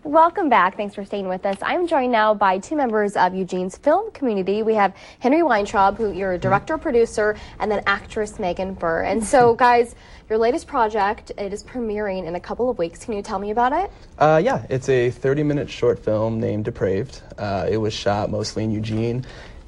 Welcome back. Thanks for staying with us. I'm joined now by two members of Eugene's film community. We have Henry Weintraub, who you're a director, producer, and then actress Megan Burr. And so, guys, your latest project, it is premiering in a couple of weeks. Can you tell me about it? Yeah, it's a 30-minute short film named Depraved. It was shot mostly in Eugene.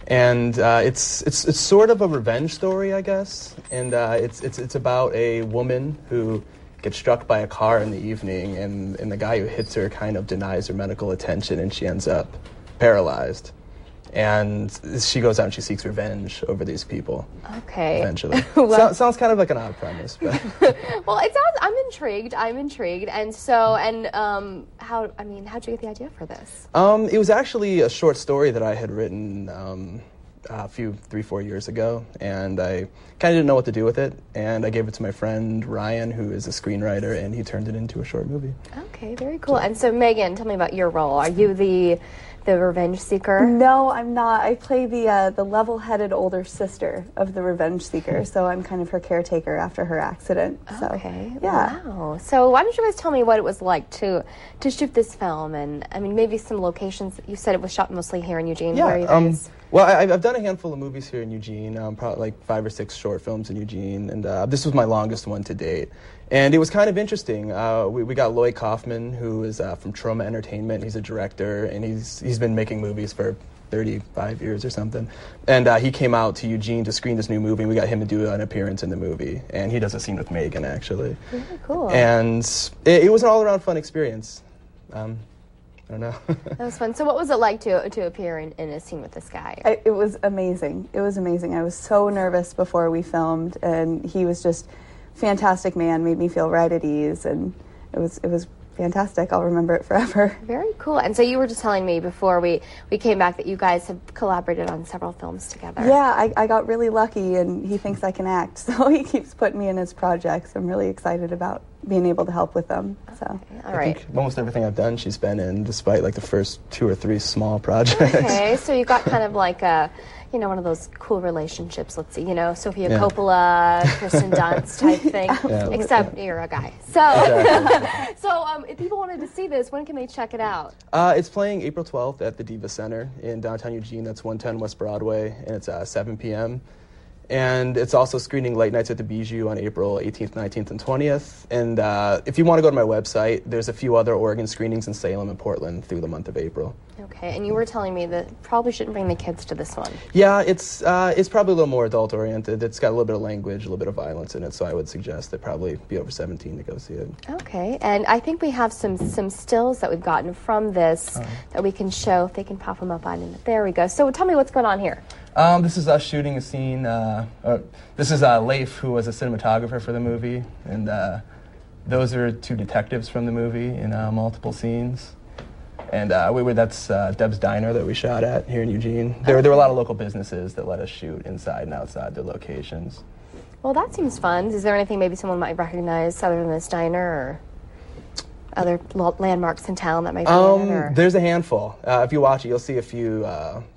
And it's sort of a revenge story, I guess. And it's about a woman who gets struck by a car in the evening, and the guy who hits her kind of denies her medical attention, and she ends up paralyzed. And she goes out and she seeks revenge over these people. Okay. Eventually. Well, sounds kind of like an odd premise, but. Well, it sounds. I'm intrigued. And so, how'd you get the idea for this? It was actually a short story that I had written a few 3-4 years ago, and I kind of didn't know what to do with it, and I gave it to my friend Ryan, who is a screenwriter, and he turned it into a short movie. Okay, very cool. And so, Megan, tell me about your role. Are you the revenge seeker? No, I'm not. I play the level-headed older sister of the revenge seeker, so I'm kind of her caretaker after her accident. So, okay. Yeah. Wow. So why don't you guys tell me what it was like to shoot this film, and maybe some locations. You said it was shot mostly here in Eugene. Yeah. Where are you guys? Well, I've done a handful of movies here in Eugene, probably like 5 or 6 short films in Eugene, and this was my longest one to date. And it was kind of interesting. We got Lloyd Kaufman, who is from Trauma Entertainment. He's a director, and he's been making movies for 35 years or something. And he came out to Eugene to screen this new movie, and we got him to do an appearance in the movie. And he does a scene with Megan, actually. Very cool. And it was an all-around fun experience. I don't know. That was fun. So what was it like to appear in a scene with this guy? It was amazing. It was amazing. I was so nervous before we filmed, and he was just fantastic man, made me feel right at ease, and it was fantastic. I'll remember it forever. Very cool. And so you were just telling me before we came back that you guys have collaborated on several films together. Yeah, I got really lucky, and he thinks I can act, so he keeps putting me in his projects. I'm really excited about being able to help with them. So. Okay. All right. I think almost everything I've done she's been in, despite like the first 2 or 3 small projects. Okay, so you got kind of like one of those cool relationships, let's see, Sofia Coppola, Kirsten Dunst type thing, except you're a guy. So, Exactly. So if people wanted to see this, when can they check it out? It's playing April 12th at the Diva Center in downtown Eugene. That's 110 West Broadway, and it's 7 p.m. And it's also screening late nights at the Bijou on April 18th, 19th, and 20th. And if you want to go to my website, there's a few other Oregon screenings in Salem and Portland through the month of April. Okay, and you were telling me that probably shouldn't bring the kids to this one. Yeah, it's probably a little more adult-oriented. It's got a little bit of language, a little bit of violence in it, so I would suggest that probably be over 17 to go see it. Okay, and I think we have some stills that we've gotten from this that we can show. If they can pop them up on it. There we go. So tell me what's going on here. This is us shooting a scene. This is Leif, who was a cinematographer for the movie, and those are 2 detectives from the movie in multiple scenes. And that's Deb's Diner that we shot at here in Eugene. There were a lot of local businesses that let us shoot inside and outside their locations. Well, that seems fun. Is there anything maybe someone might recognize other than this diner, or other landmarks in town that might be in it? Or? There's a handful. If you watch it, you'll see a few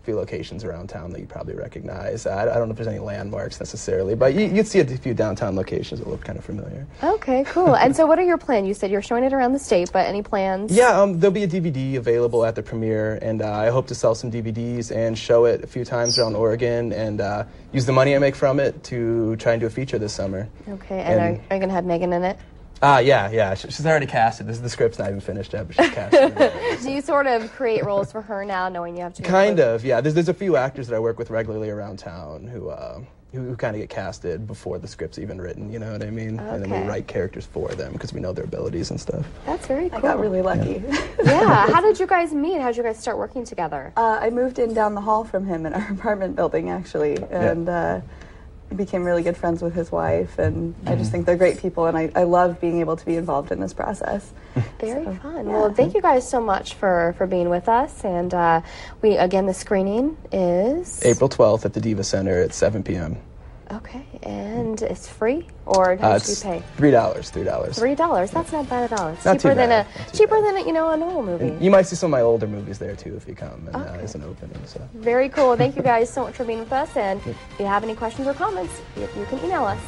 locations around town that you probably recognize. I don't know if there's any landmarks necessarily, but you'd see a few downtown locations that look kind of familiar. Okay, cool. And so what are your plans? You said you're showing it around the state, but any plans? Yeah, there'll be a DVD available at the premiere, and I hope to sell some DVDs and show it a few times around Oregon, and use the money I make from it to try and do a feature this summer. Okay, and are you going to have Megan in it? Yeah. She's already casted. The script's not even finished yet, but she's casted. Do you sort of create roles for her now, knowing you have to? Kind of, yeah. There's a few actors that I work with regularly around town who kind of get casted before the script's even written, you know what I mean? Okay. And then we write characters for them because we know their abilities and stuff. That's very cool. I got really lucky. Yeah. How did you guys meet? How did you guys start working together? I moved in down the hall from him in our apartment building, actually, and became really good friends with his wife, and I just think they're great people, and I love being able to be involved in this process. Very fun. Yeah. Well, thank you guys so much for being with us, and the screening is? April 12th at the Diva Center at 7 p.m. Okay, and it's free, or how much do you pay? $3. $3. That's not bad at all. It's not cheaper than bad. a normal movie. And you might see some of my older movies there too if you come, and it's an opening. So very cool. Thank you guys so much for being with us. And if you have any questions or comments, you can email us.